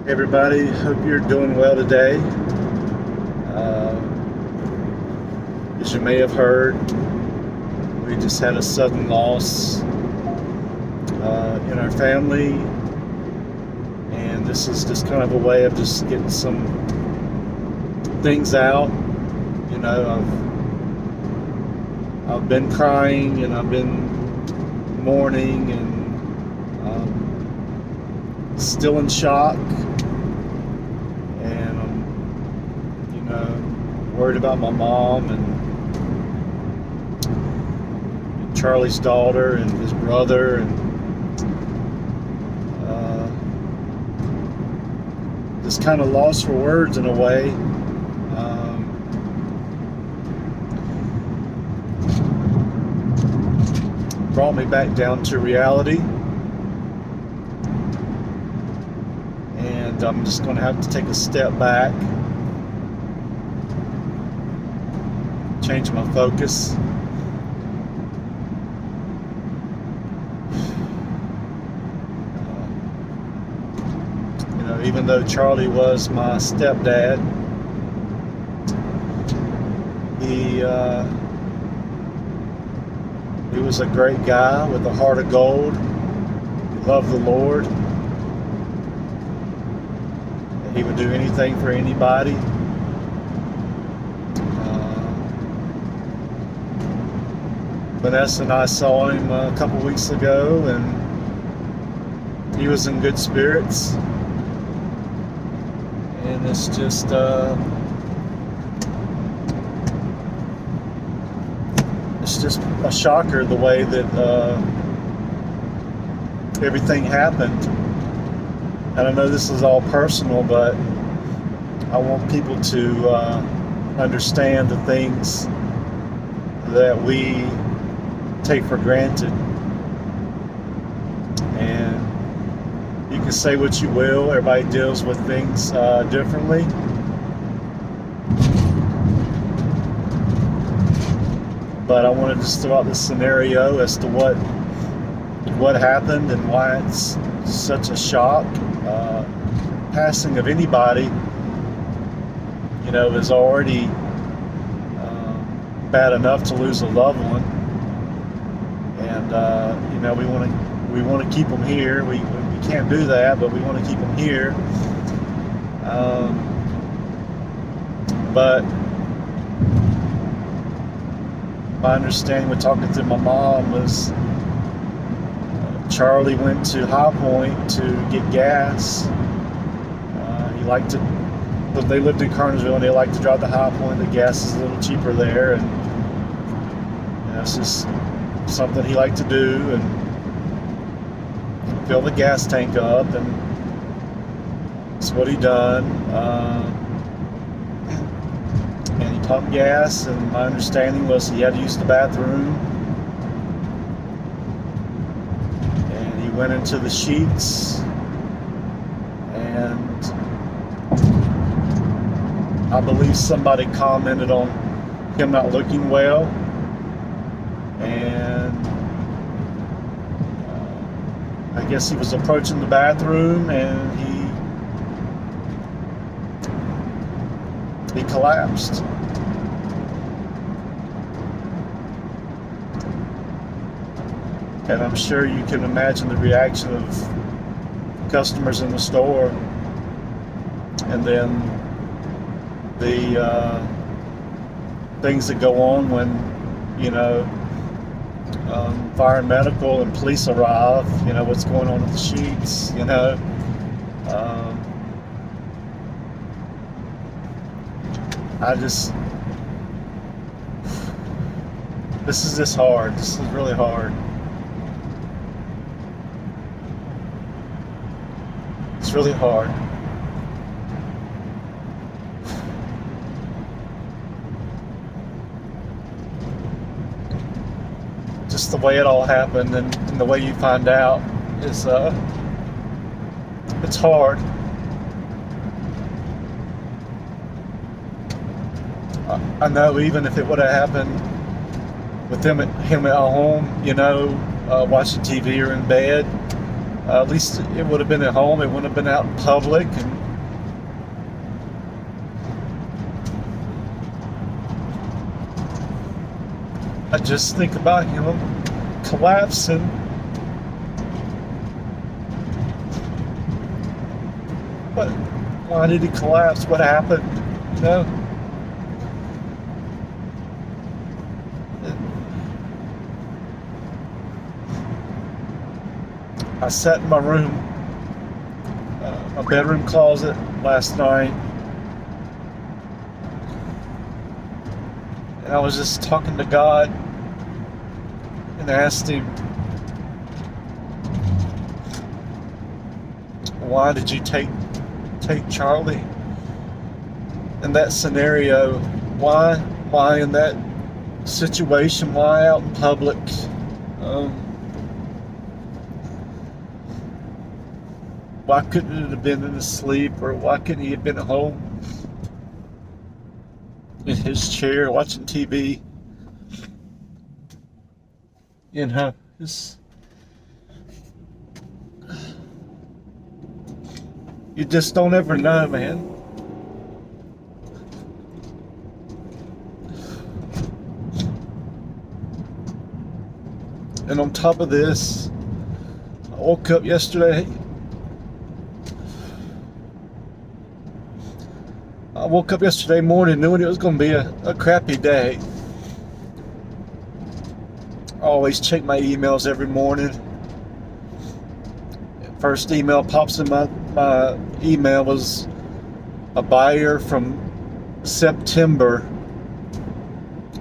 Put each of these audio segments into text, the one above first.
Hey everybody, hope you're doing well today. As you may have heard, we just had a sudden loss in our family, and this is just kind of a way of just getting some things out. You know, I've been crying and I've been mourning and still in shock, and I'm worried about my mom and Charlie's daughter and his brother, and just kind of lost for words in a way. Brought me back down to reality, and I'm just going to have to take a step back, change my focus. Even though Charlie was my stepdad, he was a great guy with a heart of gold. He loved the Lord. He would do anything for anybody. Vanessa and I saw him a couple weeks ago, and he was in good spirits. And it's just a shocker the way that everything happened. And I know this is all personal, but I want people to understand the things that we take for granted. And you can say what you will, everybody deals with things differently. But I want to just throw out this scenario as to what happened and why it's such a shock. Passing of anybody, is already bad enough to lose a loved one, and we want to keep them here. We can't do that, but we want to keep them here. But my understanding with talking to my mom was Charlie went to High Point to get gas. They lived in Kernersville, and they liked to drive to High Point. The gas is a little cheaper there, and it's just something he liked to do, and fill the gas tank up, and that's what he done. And he pumped gas, and my understanding was he had to use the bathroom, and he went into the sheets, and I believe somebody commented on him not looking well, and I guess he was approaching the bathroom, and he collapsed. And I'm sure you can imagine the reaction of customers in the store, and then the things that go on when fire and medical and police arrive. What's going on with the sheets. This is just hard. This is really hard. It's really hard. Just the way it all happened, and the way you find out is it's hard. I know even if it would have happened with him at home, watching TV or in bed, At least it would have been at home. It wouldn't have been out in public. And I just think about him collapsing. But why did he collapse? What happened? You know? I sat in my room, my bedroom closet last night, and I was just talking to God and asked Him, why did you take Charlie in that scenario? Why in that situation? Why out in public? Why couldn't it have been in his sleep, or why couldn't he have been at home in his chair watching TV? You know, you just don't ever know, man. And on top of this, I woke up yesterday. I woke up yesterday morning knowing it was going to be a crappy day. I always check my emails every morning. First email pops in my email was a buyer from September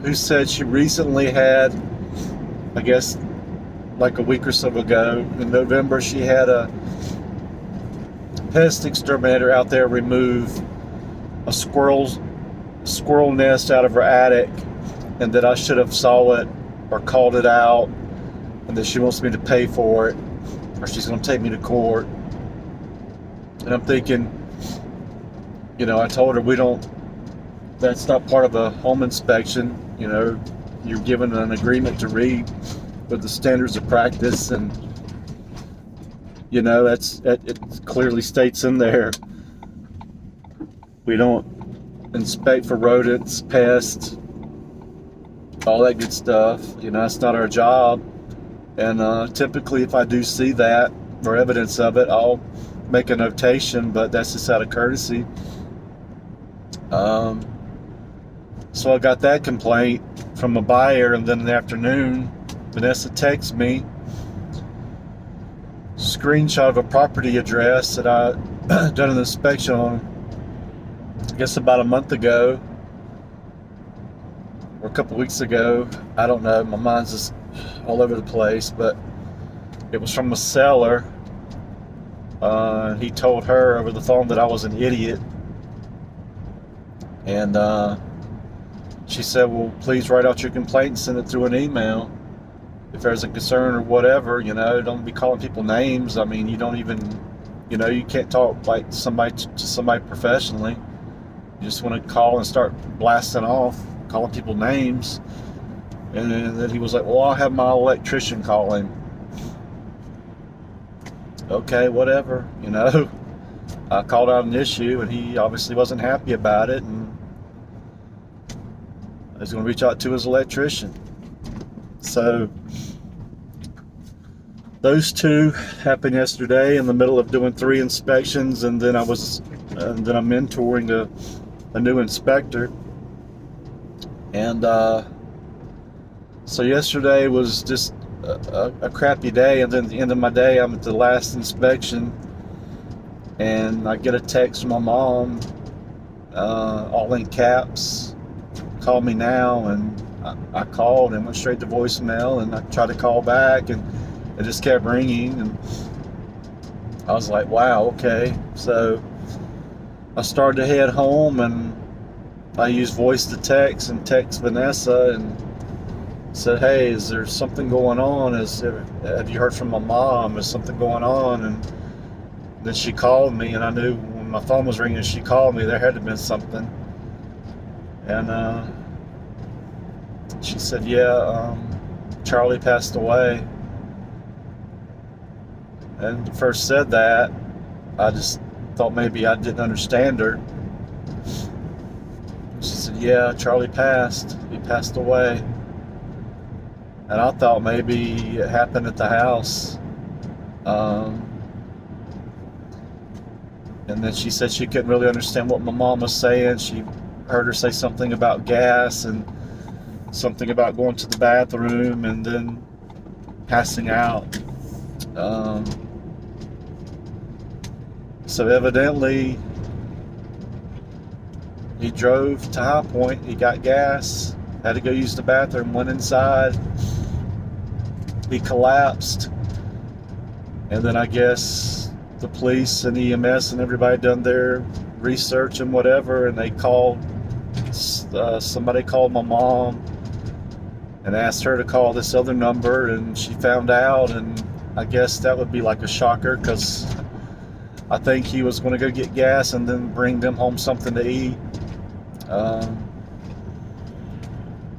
who said she recently had, I guess like a week or so ago, in November, she had a pest exterminator out there remove a squirrel nest out of her attic, and that I should have saw it or called it out, and that she wants me to pay for it, or she's going to take me to court. And I'm thinking, you know, I told her that's not part of a home inspection. You know, you're given an agreement to read with the standards of practice, and you know, it clearly states in there, we don't inspect for rodents, pests, all that good stuff. You know, that's not our job. And typically, if I do see that or evidence of it, I'll make a notation, but that's just out of courtesy. So I got that complaint from a buyer, and then in the afternoon, Vanessa texts me screenshot of a property address that I done an inspection on, I guess about a month ago or a couple weeks ago. I don't know, my mind's just all over the place, but it was from a seller. He told her over the phone that I was an idiot, and she said, well, please write out your complaint and send it through an email if there's a concern or whatever. You know, don't be calling people names. I mean, you don't even, you know, you can't talk like to somebody professionally. You just want to call and start blasting off, calling people names. And then he was like, well, I'll have my electrician call him. Okay, whatever, you know. I called out an issue, and he obviously wasn't happy about it, and I was going to reach out to his electrician. So those two happened yesterday in the middle of doing 3 inspections, and then I'm mentoring a new inspector. And so yesterday was just a crappy day, and then at the end of my day, I'm at the last inspection, and I get a text from my mom, all in caps, call me now. And I called and went straight to voicemail, and I tried to call back, and it just kept ringing, and I was like, wow, okay. So I started to head home, and I used voice to text and text Vanessa and said, hey, is there something going on? Have you heard from my mom? Is something going on? And then she called me, and I knew when my phone was ringing, she called me, there had to have been something. And she said, yeah, Charlie passed away. and first said that, I just thought maybe I didn't understand her. She said, yeah, Charlie passed. He passed away. And I thought maybe it happened at the house. And then she said she couldn't really understand what my mom was saying. She heard her say something about gas and something about going to the bathroom and then passing out. So evidently, he drove to High Point. He got gas, had to go use the bathroom, went inside. He collapsed. And then I guess the police and EMS and everybody done their research and whatever, and they called, somebody called my mom and asked her to call this other number, and she found out, and I guess that would be like a shocker, because I think he was going to go get gas and then bring them home something to eat.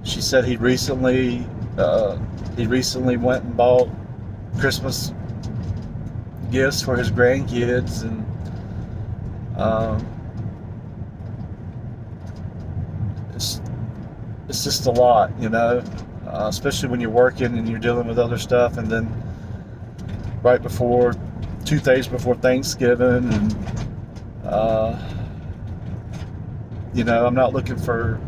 She said he recently went and bought Christmas gifts for his grandkids, and it's just a lot, you know, especially when you're working and you're dealing with other stuff, and then right before 2 days before Thanksgiving, and you know, I'm not looking for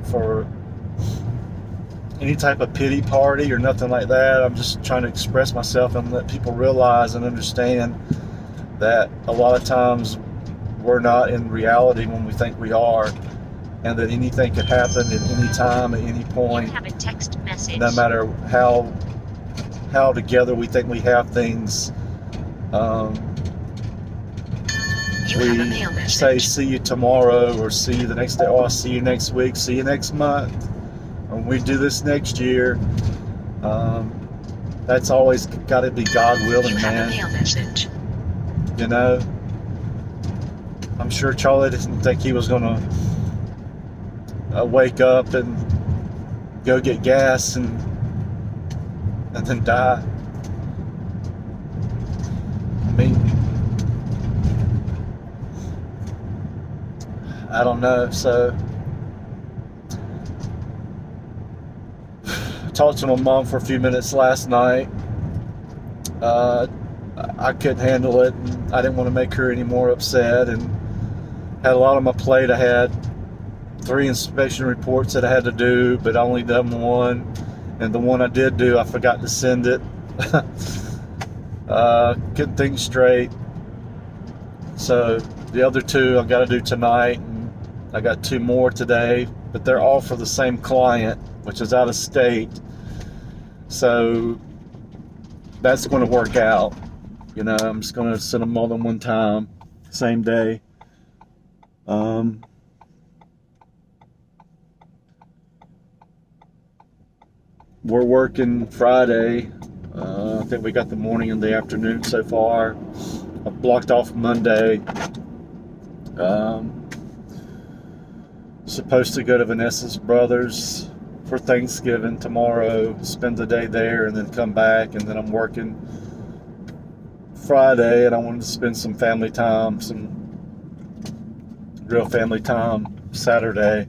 any type of pity party or nothing like that. I'm just trying to express myself and let people realize and understand that a lot of times we're not in reality when we think we are, and that anything could happen at any time, at any point. You have a text message. No matter how together we think we have things. We say see you tomorrow, or see you the next day, or I'll see you next week, see you next month, and we do this next year. That's always got to be God willing, man. You know, I'm sure Charlie didn't think he was gonna wake up and go get gas and then die. I mean, I don't know. So I talked to my mom for a few minutes last night. I couldn't handle it, and I didn't want to make her any more upset, and had a lot on my plate. I had 3 inspection reports that I had to do, but I only done 1, and the one I did do, I forgot to send it. Couldn't think straight. So the other 2 I've got to do tonight, and I got 2 more today, but they're all for the same client, which is out of state. So that's going to work out. You know, I'm just going to send them all in one time, same day. We're working Friday. I think we got the morning and the afternoon so far. I've blocked off Monday. Supposed to go to Vanessa's brother's for Thanksgiving tomorrow, spend the day there, and then come back, and then I'm working Friday, and I wanted to spend some family time, some real family time Saturday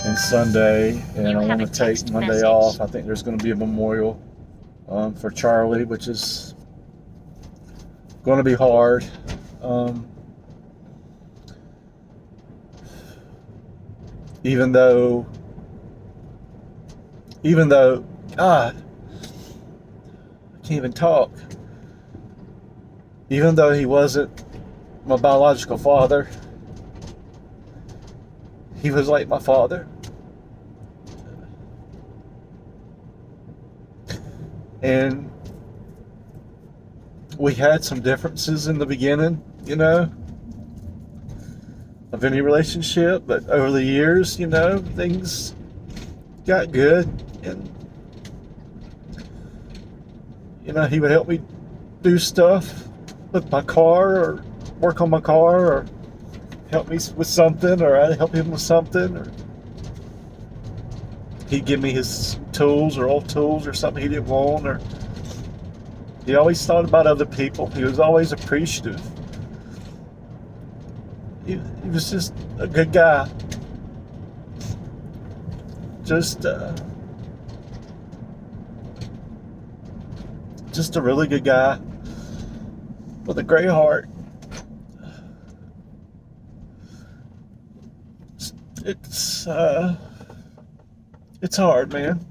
and Sunday, and I want to take Monday off. I think there's going to be a memorial for Charlie, which is going to be hard. Even though, God, I can't even talk. Even though he wasn't my biological father, he was like my father. And we had some differences in the beginning, you know, of any relationship, but over the years, you know, things got good, and you know, he would help me do stuff with my car, or work on my car, or help me with something, or I'd help him with something, or he'd give me his tools or old tools or something he didn't want, or He always thought about other people. He was always appreciative. He was just a good guy. Just a really good guy with a great heart. It's hard, man.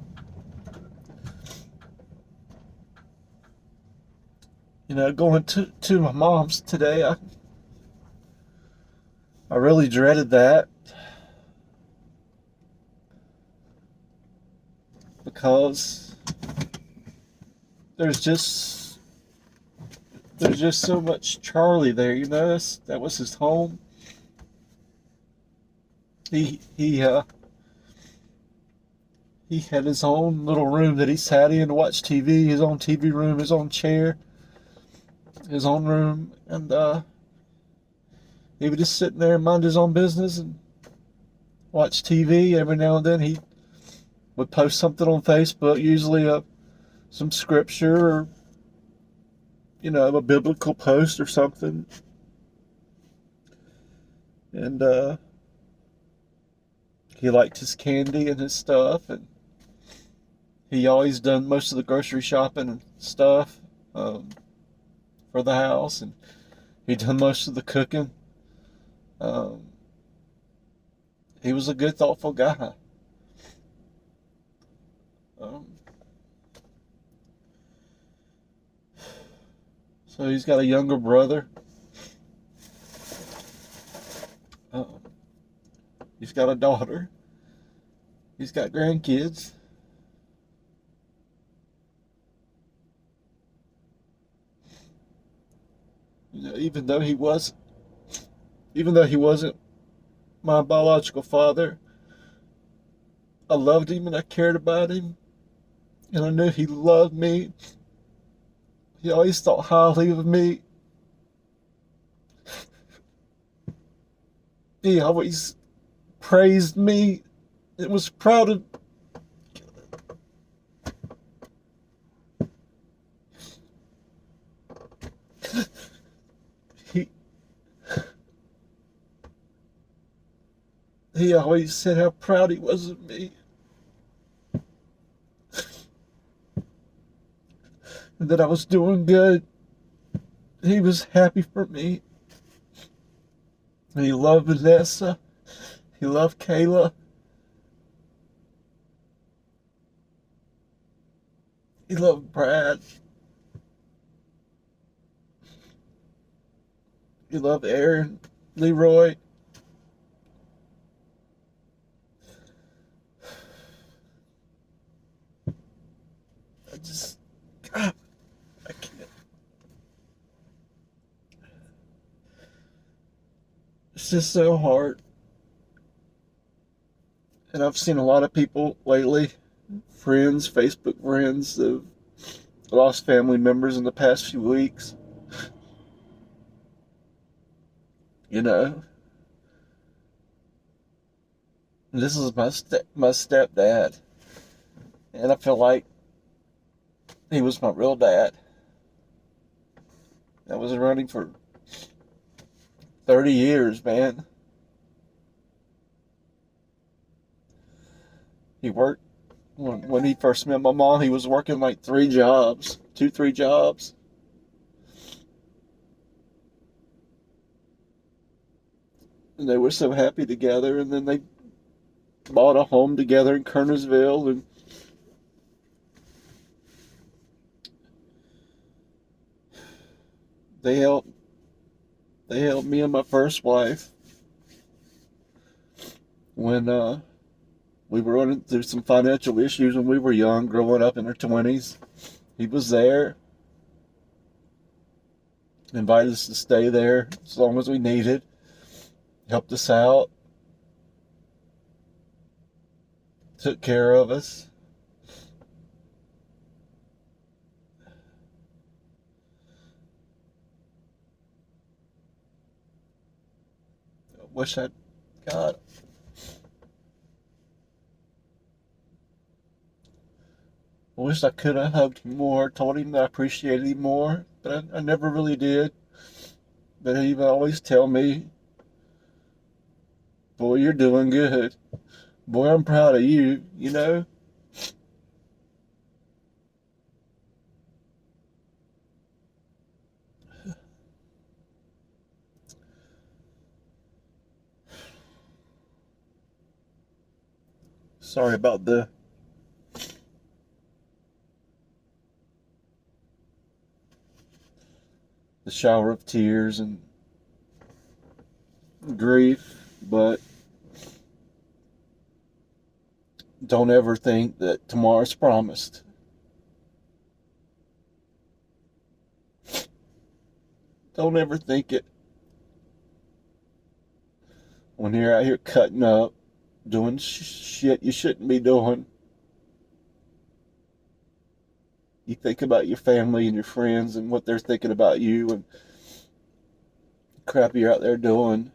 You know, going to my mom's today, I really dreaded that because there's just so much Charlie there. You know, that was his home. He had his own little room that he sat in to watch TV, his own TV room, his own chair, his own room, and he would just sit in there and mind his own business and watch TV. Every now and then he would post something on Facebook, usually some scripture or, you know, a biblical post or something. And he liked his candy and his stuff, and he always done most of the grocery shopping and stuff for the house, and he done most of the cooking. He was a good, thoughtful guy. So he's got a younger brother. He's got a daughter. He's got grandkids. You know, even though he wasn't my biological father, I loved him and I cared about him, and I knew he loved me. He always thought highly of me. He always praised me and was proud of he always said how proud he was of me. And that I was doing good. He was happy for me. And he loved Vanessa. He loved Kayla. He loved Brad. He loved Aaron, Leroy. God, I can't. It's just so hard. And I've seen a lot of people lately, friends, Facebook friends, that have lost family members in the past few weeks. You know, this is my stepdad, and I feel like he was my real dad. I was running for 30 years, man. He worked, when he first met my mom, he was working like 3 jobs, 3 jobs. And they were so happy together, and then they bought a home together in Kernersville, and they helped me and my first wife when we were running through some financial issues when we were young, growing up in our 20s. He was there, invited us to stay there as long as we needed, helped us out, took care of us. God, I wish I could have hugged him more, told him that I appreciated him more, but I never really did. But he would always tell me, boy, you're doing good. Boy, I'm proud of you, you know? Sorry about the shower of tears and grief, but don't ever think that tomorrow's promised. Don't ever think it when you're out here cutting up, doing shit you shouldn't be doing. You think about your family and your friends and what they're thinking about you and crap you're out there doing.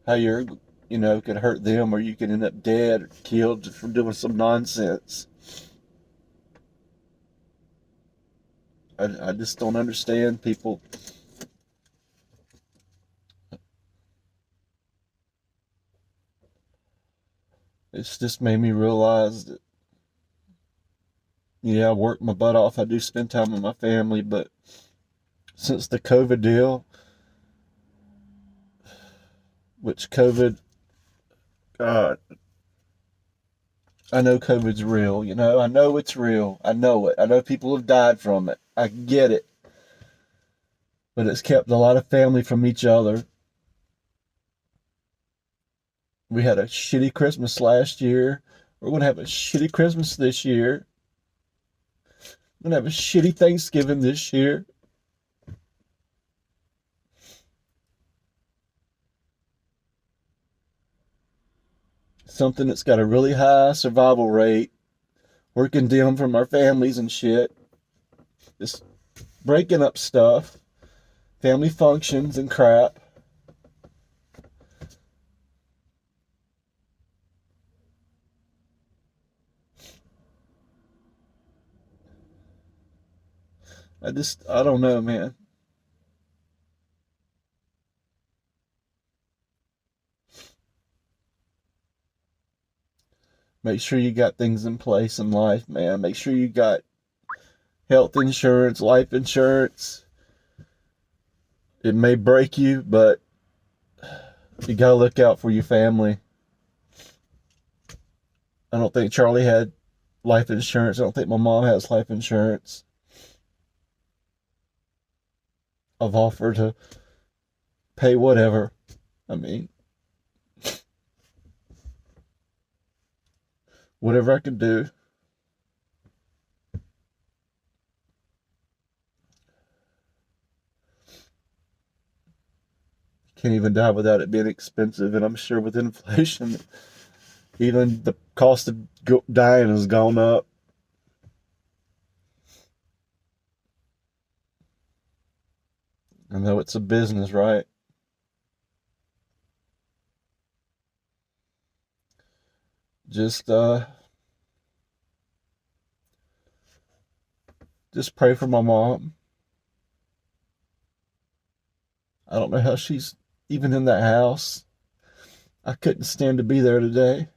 How you're, could hurt them, or you could end up dead or killed just from doing some nonsense. I just don't understand people. It's just made me realize that, yeah, I work my butt off. I do spend time with my family, but since the COVID deal, which COVID, God, I know COVID's real, I know it's real. I know it. I know people have died from it. I get it. But it's kept a lot of family from each other. We had a shitty Christmas last year. We're going to have a shitty Christmas this year. We're going to have a shitty Thanksgiving this year. Something that's got a really high survival rate. We're condemned from our families and shit. Just breaking up stuff. Family functions and crap. I don't know, man. Make sure you got things in place in life, man. Make sure you got health insurance, life insurance. It may break you, but you gotta look out for your family. I don't think Charlie had life insurance. I don't think my mom has life insurance. I've offered to pay whatever. I mean, whatever I can do. Can't even die without it being expensive, and I'm sure with inflation, even the cost of dying has gone up. I know it's a business, right? Just just pray for my mom. I don't know how she's even in that house. I couldn't stand to be there today.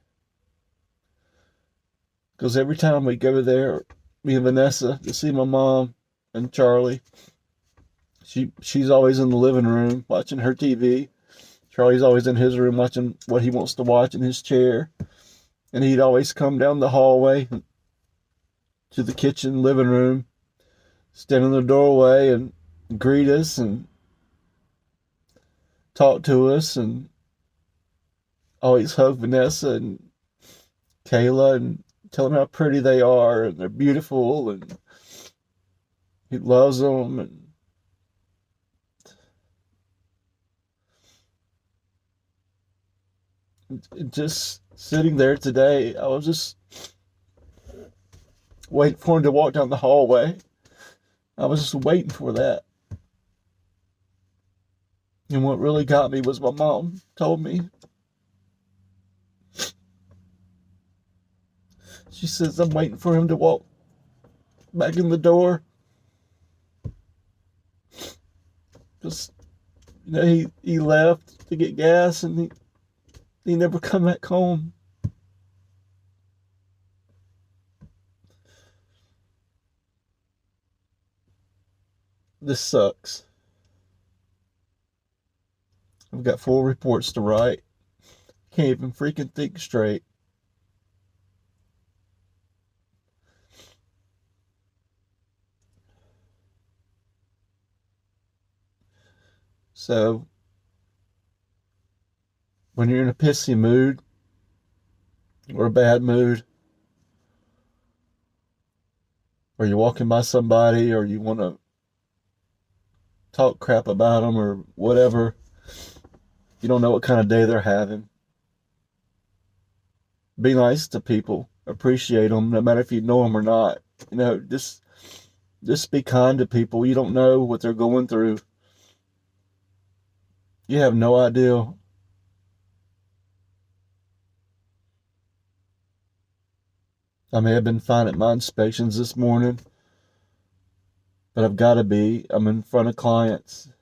Because every time we go there, me and Vanessa, to see my mom and Charlie, she's always in the living room watching her TV. Charlie's always in his room watching what he wants to watch in his chair. And he'd always come down the hallway to the kitchen, living room, stand in the doorway and greet us and talk to us, and always hug Vanessa and Kayla and tell them how pretty they are and they're beautiful and he loves them. And just sitting there today, I was just waiting for him to walk down the hallway. I was just waiting for that. And what really got me was my mom told me, She says, I'm waiting for him to walk back in the door. Just, he left to get gas, and he never come back home. This sucks. I've got 4 reports to write. Can't even freaking think straight. So, when you're in a pissy mood or a bad mood, or you're walking by somebody, or you want to talk crap about them or whatever, you don't know what kind of day they're having. Be nice to people. Appreciate them, no matter if you know them or not. Just be kind to people. You don't know what they're going through. You have no idea. I may have been fine at my inspections this morning, but I've got to be. I'm in front of clients.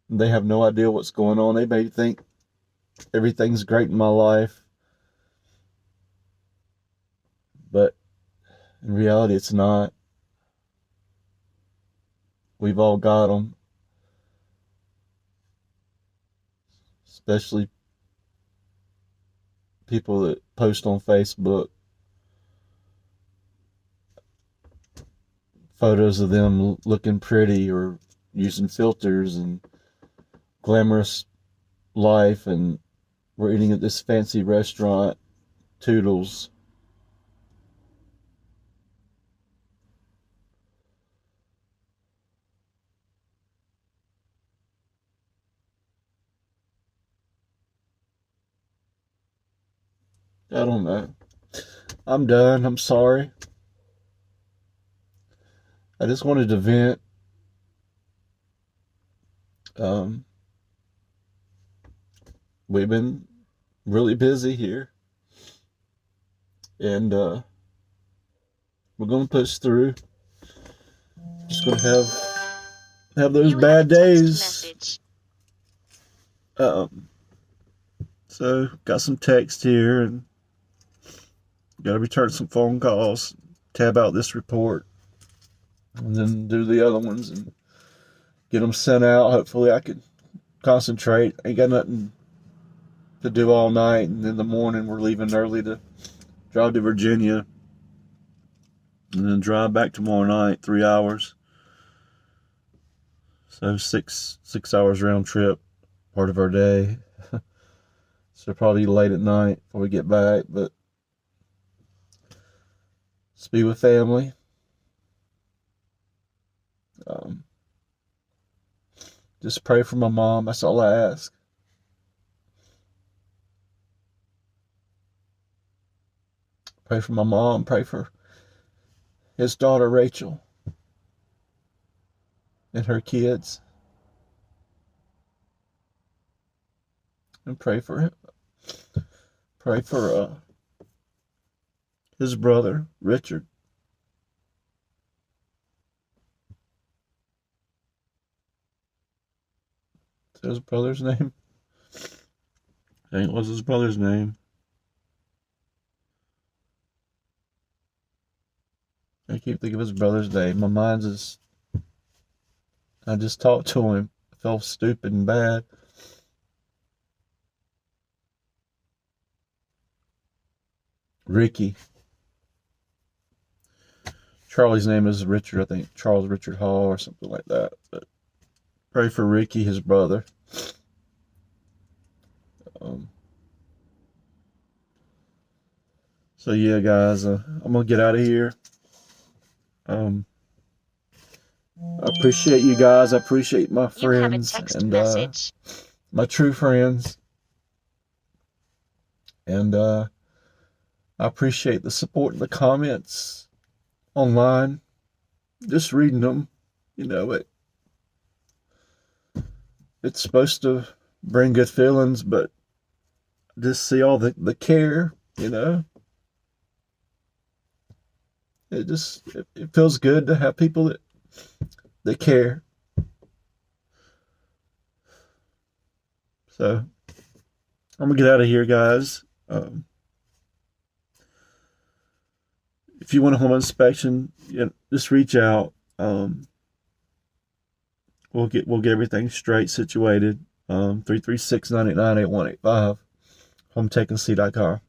They have no idea what's going on. They may think everything's great in my life, but in reality, it's not. We've all got them, especially people that post on Facebook photos of them looking pretty or using filters and glamorous life, and we're eating at this fancy restaurant, Toodles. I don't know. I'm done. I'm sorry. I just wanted to vent. We've been really busy here, and we're gonna push through. Just gonna have those bad days. So got some text here, and got to return some phone calls, tab out this report, and then do the other ones and get them sent out. Hopefully I can concentrate. Ain't got nothing to do all night, and in the morning we're leaving early to drive to Virginia and then drive back tomorrow night, 3 hours. So six hours round trip, part of our day. So probably late at night before we get back, but just be with family. Just pray for my mom. That's all I ask. Pray for my mom. Pray for his daughter, Rachel, and her kids. And pray for him. Pray for his brother, Richard. Is that his brother's name? I think it was his brother's name. I keep thinking of his brother's name. My mind's just... I just talked to him. I felt stupid and bad. Ricky. Charlie's name is Richard, I think. Charles Richard Hall or something like that. But pray for Ricky, his brother. So yeah, guys, I'm gonna get out of here. I appreciate you guys. I appreciate my friends and my true friends. And I appreciate the support in the comments online. Just reading them, it's supposed to bring good feelings, but just see all the care, it feels good to have people that care. So I'm gonna get out of here, guys. If you want a home inspection, just reach out. We'll get everything straight situated. 336-989-8185. HomeTechandC.com.